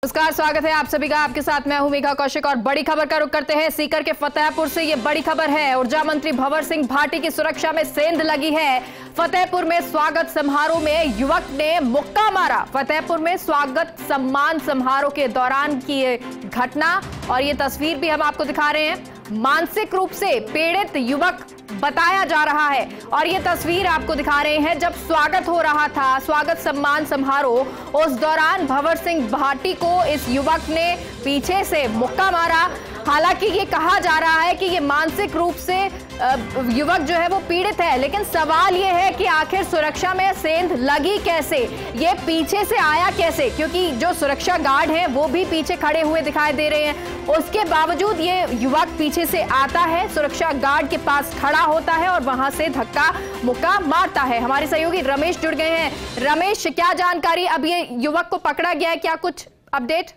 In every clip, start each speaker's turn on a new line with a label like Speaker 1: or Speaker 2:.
Speaker 1: नमस्कार, स्वागत है आप सभी का। आपके साथ मैं हूं मेघा कौशिक और बड़ी खबर का रुख करते हैं सीकर के फतेहपुर से। ये बड़ी खबर है, ऊर्जा मंत्री भंवर सिंह भाटी की सुरक्षा में सेंध लगी है। फतेहपुर में स्वागत समारोह में युवक ने मुक्का मारा। फतेहपुर में स्वागत सम्मान समारोह के दौरान की ये घटना और ये तस्वीर भी हम आपको दिखा रहे हैं। मानसिक रूप से पीड़ित युवक बताया जा रहा है और ये तस्वीर आपको दिखा रहे हैं जब स्वागत हो रहा था, स्वागत सम्मान समारोह। उस दौरान भंवर सिंह भाटी को इस युवक ने पीछे से मुक्का मारा। हालांकि ये कहा जा रहा है कि ये मानसिक रूप से युवक जो है वो पीड़ित है, लेकिन सवाल ये है कि आखिर सुरक्षा में सेंध लगी कैसे, ये पीछे से आया कैसे, क्योंकि जो सुरक्षा गार्ड हैं वो भी पीछे खड़े हुए दिखाई दे रहे हैं। उसके बावजूद ये युवक पीछे से आता है, सुरक्षा गार्ड के पास खड़ा होता है और वहां से धक्का मुक्का मारता है। हमारे सहयोगी रमेश जुड़ गए हैं। रमेश, क्या जानकारी, अब ये युवक को पकड़ा गया है, क्या कुछ अपडेट?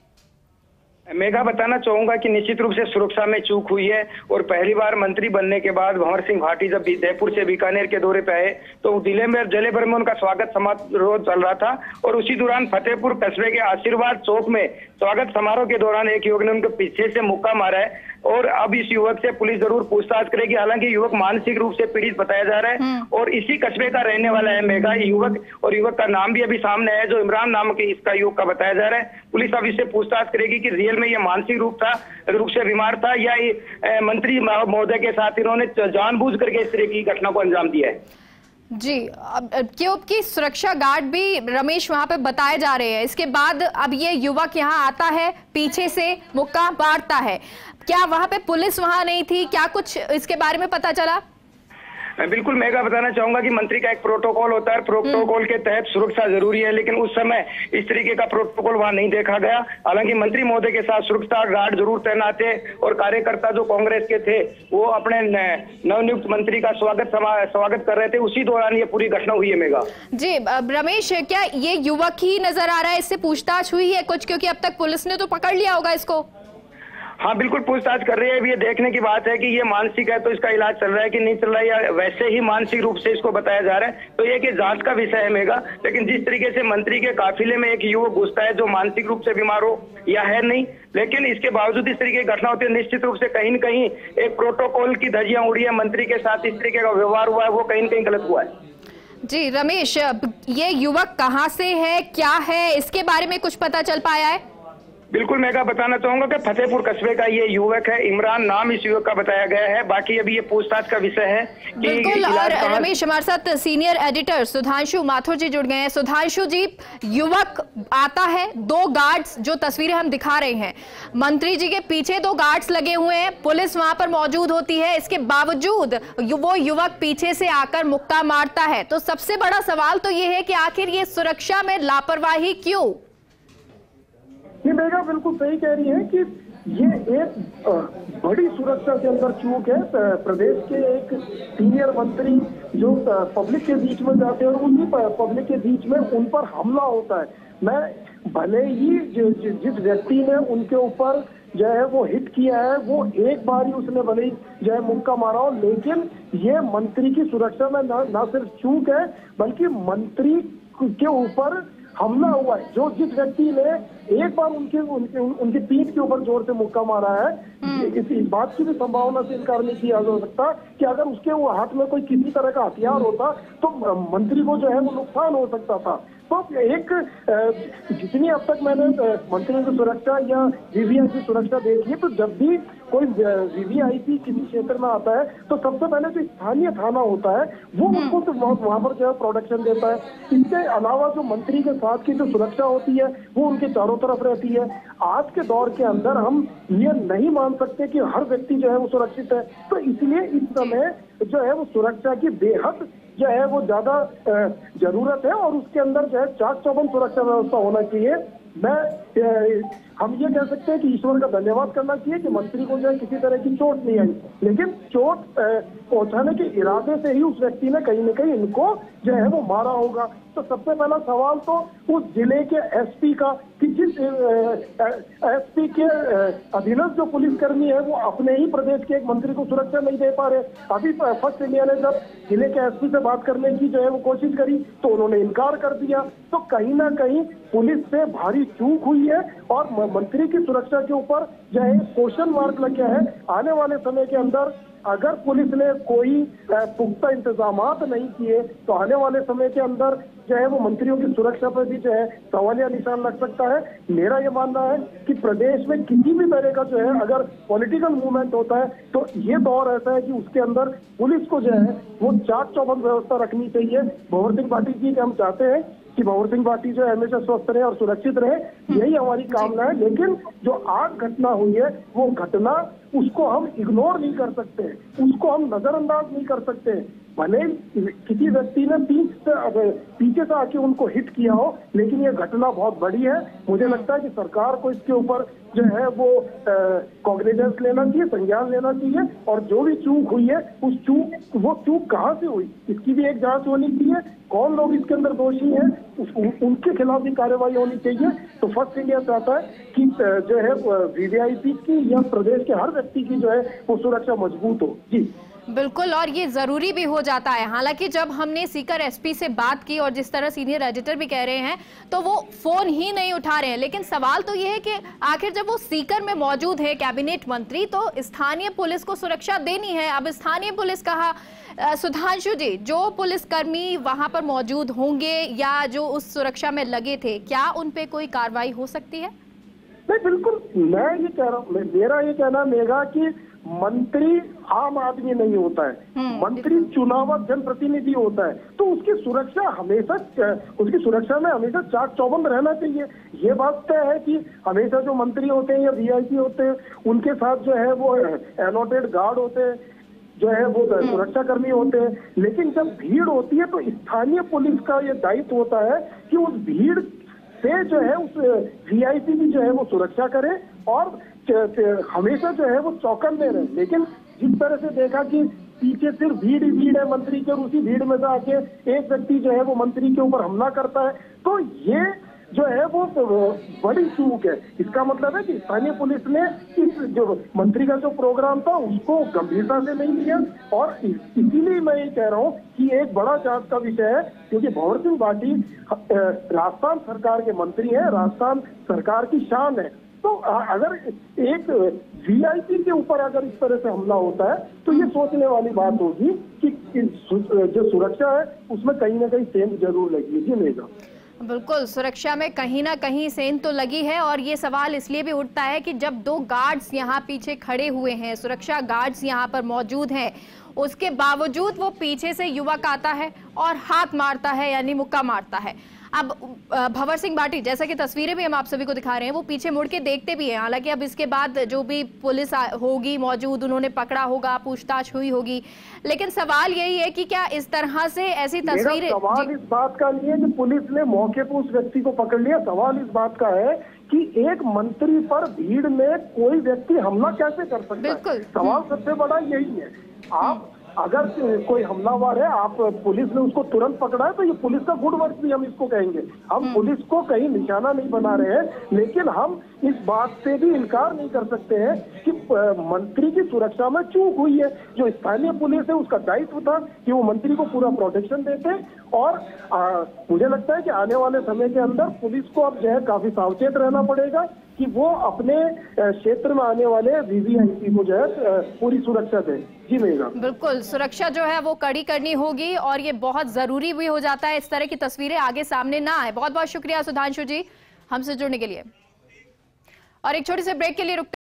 Speaker 2: मेघा, बताना चाहूंगा कि निश्चित रूप से सुरक्षा में चूक हुई है और पहली बार मंत्री बनने के बाद भंवर सिंह भाटी जब जयपुर से बीकानेर के दौरे पे आए तो जिले भर में उनका स्वागत समारोह चल रहा था और उसी दौरान फतेहपुर कस्बे के आशीर्वाद चौक में स्वागत समारोह के दौरान एक युवक ने उनके पीछे से मुक्का मारा है और अब इस युवक से पुलिस जरूर पूछताछ करेगी। हालांकि युवक मानसिक रूप से पीड़ित बताया जा रहा है और इसी कस्बे का रहने वाला है मेघा युवक, और युवक का नाम भी अभी सामने है जो इमरान नाम के इसका युवक का बताया जा रहा है। पुलिस अब इससे पूछताछ करेगी कि रियल में ये मानसिक रूप से बीमार था या मंत्री महोदय के साथ इन्होंने जानबूझ करके इस तरह की घटना को अंजाम दिया है।
Speaker 1: जी, क्योंकि सुरक्षा गार्ड भी रमेश वहां पे बताए जा रहे हैं। इसके बाद अब ये युवक यहाँ आता है, पीछे से मुक्का मारता है। क्या वहां पे पुलिस वहां नहीं थी, क्या कुछ इसके बारे में पता चला?
Speaker 2: बिल्कुल मेघा, बताना चाहूंगा कि मंत्री का एक प्रोटोकॉल होता है, प्रोटोकॉल के तहत सुरक्षा जरूरी है, लेकिन उस समय इस तरीके का प्रोटोकॉल वहां नहीं देखा गया। हालांकि मंत्री महोदय के साथ सुरक्षा गार्ड जरूर तैनात थे और कार्यकर्ता जो कांग्रेस के थे वो अपने नवनियुक्त मंत्री का स्वागत कर रहे थे। उसी दौरान ये पूरी घटना हुई है। मेघा
Speaker 1: जी, रमेश, क्या ये युवक ही नजर आ रहा है? इससे पूछताछ हुई है कुछ, क्योंकि अब तक पुलिस ने तो पकड़ लिया होगा इसको?
Speaker 2: हाँ बिल्कुल, पूछताछ कर रही है। अभी ये देखने की बात है कि ये मानसिक है तो इसका इलाज चल रहा है कि नहीं चल रहा है, या वैसे ही मानसिक रूप से इसको बताया जा रहा है, तो ये कि जांच का विषय है मेगा। लेकिन जिस तरीके से मंत्री के काफिले में एक युवक घुसता है जो मानसिक रूप से बीमार हो या है नहीं, लेकिन इसके बावजूद इस तरीके की घटना होती है, निश्चित रूप से कहीं न कहीं एक प्रोटोकॉल की धज्जियां उड़ी है। मंत्री के साथ इस तरीके का व्यवहार हुआ है वो कहीं न कहीं गलत हुआ है।
Speaker 1: जी रमेश, ये युवक कहाँ से है, क्या है, इसके बारे में कुछ पता चल पाया है?
Speaker 2: बिल्कुल मेघा, बताना चाहूंगा कि फतेहपुर कस्बे का ये युवक है, इमरान नाम इस युवक का बताया गया है। बाकी अभी ये पूछताछ का विषय है कि
Speaker 1: बिल्कुल। और रमेश, हमारे साथ सीनियर एडिटर सुधांशु माथुर जी जुड़ गए हैं। सुधांशु जी, युवक आता है, दो गार्ड्स, जो तस्वीरें हम दिखा रहे हैं, मंत्री जी के पीछे दो गार्ड्स लगे हुए हैं, पुलिस वहां पर मौजूद होती है, इसके बावजूद वो युवक पीछे से आकर मुक्का मारता है। तो सबसे बड़ा सवाल तो ये है कि आखिर ये सुरक्षा में लापरवाही क्यों?
Speaker 3: ये मेघा बिल्कुल सही कह रही है कि ये एक बड़ी सुरक्षा के अंदर चूक है। प्रदेश के एक सीनियर मंत्री जो पब्लिक के बीच में जाते हैं और उन्हीं पब्लिक के बीच में उन पर हमला होता है। मैं भले ही जिस व्यक्ति ने उनके ऊपर जो है वो हिट किया है वो एक बार ही उसने भले ही जो है मुक्का मारा हो, लेकिन ये मंत्री की सुरक्षा में ना सिर्फ चूक है बल्कि मंत्री के ऊपर हमला हुआ है। जो जिस व्यक्ति ने एक बार उनकी पीठ के ऊपर जोर से मुक्का मारा है, इस बात की भी संभावना से इनकार नहीं किया जा सकता कि अगर उसके वो हाथ में कोई किसी तरह का हथियार होता तो मंत्री को जो है वो नुकसान हो सकता था। तो एक जितनी अब तक मैंने मंत्री की सुरक्षा या वीवीआई की सुरक्षा देखी है, तो जब भी कोई वीवीआईपी किसी क्षेत्र में आता है तो सबसे पहले जो स्थानीय थाना होता है वो उनको तो वहां पर जो है प्रोटेक्शन देता है। इसके अलावा जो मंत्री के साथ की जो सुरक्षा होती है वो उनके चारों तरफ रहती है। आज के दौर के अंदर हम ये नहीं मान सकते कि हर व्यक्ति जो है वो सुरक्षित है, तो इसलिए इस समय जो है वो सुरक्षा की बेहद जो है वो ज्यादा जरूरत है और उसके अंदर जो है चाक चौबंद सुरक्षा व्यवस्था होना चाहिए। हम ये कह सकते हैं कि ईश्वर का धन्यवाद करना चाहिए कि मंत्री को जो है किसी तरह की चोट नहीं आई, लेकिन चोट पहुंचाने के इरादे से ही उस व्यक्ति ने कहीं न कहीं इनको जो है वो मारा होगा। तो सबसे पहला सवाल तो उस जिले के एसपी का कि जिस एसपी के अधीनस्थ जो पुलिसकर्मी है वो अपने ही प्रदेश के एक मंत्री को सुरक्षा नहीं दे पा रहे। अभी फर्स्ट इंडिया ने जब जिले के एसपी से बात करने की जो है वो कोशिश करी तो उन्होंने इनकार कर दिया। तो कहीं ना कहीं पुलिस से भारी चूक हुई है और मंत्री की सुरक्षा के ऊपर जो है क्वेश्चन मार्क लग गया है। आने वाले समय के अंदर अगर पुलिस ने कोई पुख्ता इंतजामात नहीं किए तो आने वाले समय के अंदर जो है वो मंत्रियों की सुरक्षा पर भी जो है सवालिया निशान लग सकता है। मेरा ये मानना है कि प्रदेश में किसी भी तरह का जो है अगर पॉलिटिकल मूवमेंट होता है तो ये दौर ऐसा है कि उसके अंदर पुलिस को जो है वो चाक चौबंद व्यवस्था रखनी चाहिए। भंवर सिंह भाटी जी के हम चाहते हैं कि भंवर सिंह भाटी जो है हमेशा स्वस्थ रहे और सुरक्षित रहे, यही हमारी कामना है। लेकिन जो आज घटना हुई है वो घटना उसको हम इग्नोर नहीं कर सकते, उसको हम नजरअंदाज नहीं कर सकते। भले किसी व्यक्ति ने पीछे से आके उनको हिट किया हो, लेकिन ये घटना बहुत बड़ी है। मुझे लगता है कि सरकार को इसके ऊपर जो है वो कॉग्निजेंस लेना चाहिए, संज्ञान लेना चाहिए और जो भी चूक हुई है वो चूक कहाँ से हुई इसकी भी एक जांच होनी चाहिए। कौन लोग इसके अंदर दोषी हैं उनके खिलाफ भी कार्रवाई होनी चाहिए। तो फर्स्ट इंडिया चाहता है कि जो है वीवीआईपी की या प्रदेश के हर व्यक्ति की जो है वो सुरक्षा मजबूत हो। जी
Speaker 1: बिल्कुल, और ये जरूरी भी हो जाता है। हालांकि जब हमने सीकर एसपी से बात की और जिस तरह सीनियर एडिटर भी कह रहे हैं तो वो फोन ही नहीं उठा रहे हैं, लेकिन सवाल तो ये है कि आखिर जब वो सीकर में मौजूद है कैबिनेट मंत्री तो स्थानीय पुलिस को सुरक्षा देनी है। अब स्थानीय पुलिस कहा, सुधांशु जी, जो पुलिसकर्मी वहां पर मौजूद होंगे या जो उस सुरक्षा में लगे थे, क्या उन पे कोई कार्रवाई हो सकती है?
Speaker 3: नहीं, बिल्कुल मैं ये कह रहा हूँ, मेरा ये कहना मेगा कि मंत्री आम आदमी नहीं होता है, मंत्री चुनाव जनप्रतिनिधि होता है, तो उसकी सुरक्षा में हमेशा चाक चौबंद रहना चाहिए। ये बात तय है कि हमेशा जो मंत्री होते हैं या वीआईपी होते हैं उनके साथ जो है वो एलॉटेड गार्ड होते हैं, जो है वो सुरक्षा कर्मी होते हैं। लेकिन जब भीड़ होती है तो स्थानीय पुलिस का ये दायित्व होता है कि उस भीड़ से जो है उस वीआईपी की जो है वो सुरक्षा करे और हमेशा जो है वो चौकन्ने रहे। लेकिन जिस तरह से देखा कि पीछे सिर्फ भीड़ ही भीड़ है मंत्री के और उसी भीड़ में से आके एक व्यक्ति जो है वो मंत्री के ऊपर हमला करता है, तो ये जो है वो बड़ी चूक है। इसका मतलब है कि स्थानीय पुलिस ने इस जो मंत्री का जो प्रोग्राम था उसको गंभीरता से नहीं लिया और इसीलिए मैं ये कह रहा हूँ कि एक बड़ा जांच का विषय है, क्योंकि भंवर सिंह भाटी राजस्थान सरकार के मंत्री हैं, राजस्थान सरकार की शान है। तो अगर एक वीआईपी के ऊपर अगर इस तरह से हमला होता है तो ये सोचने वाली बात होगी कि जो सुरक्षा है उसमें कहीं ना कहीं सेंध जरूर लगी है। जी मेगा
Speaker 1: बिल्कुल, सुरक्षा में कहीं ना कहीं सेंध तो लगी है और ये सवाल इसलिए भी उठता है कि जब दो गार्ड्स यहाँ पीछे खड़े हुए हैं, सुरक्षा गार्ड्स यहाँ पर मौजूद हैं, उसके बावजूद वो पीछे से युवक आता है और हाथ मारता है यानी मुक्का मारता है। अब भंवर सिंह भाटी, जैसा कि तस्वीरें भी हम आप सभी को दिखा रहे हैं, वो पीछे मुड़ के देखते भी हैं। हालांकि अब इसके बाद जो भी पुलिस होगी मौजूद, उन्होंने पकड़ा होगा, पूछताछ हुई होगी, लेकिन सवाल यही है कि क्या इस तरह से ऐसी तस्वीरें।
Speaker 3: सवाल इस बात का नहीं है कि पुलिस ने मौके पर उस व्यक्ति को पकड़ लिया, सवाल इस बात का है कि एक मंत्री पर भीड़ में कोई व्यक्ति हमला कैसे कर सकता है। सवाल सबसे बड़ा यही है। आप अगर कोई हमलावर है, आप पुलिस ने उसको तुरंत पकड़ा है तो ये पुलिस का गुड वर्क भी हम इसको कहेंगे। हम पुलिस को कहीं निशाना नहीं बना रहे हैं, लेकिन हम इस बात से भी इनकार नहीं कर सकते हैं कि मंत्री की सुरक्षा में चूक हुई है। जो स्थानीय पुलिस है उसका दायित्व था कि वो मंत्री को पूरा प्रोटेक्शन देते और मुझे लगता है कि आने वाले समय के अंदर पुलिस को अब जो है काफी सावचेत रहना पड़ेगा कि वो अपने क्षेत्र में आने वाले वीवीआईपी को जो है पूरी सुरक्षा दे। जी मेगा
Speaker 1: बिल्कुल, सुरक्षा जो है वो कड़ी करनी होगी और ये बहुत जरूरी भी हो जाता है, इस तरह की तस्वीरें आगे सामने ना आए। बहुत बहुत शुक्रिया सुधांशु जी हमसे जुड़ने के लिए और एक छोटे से ब्रेक के लिए रुकते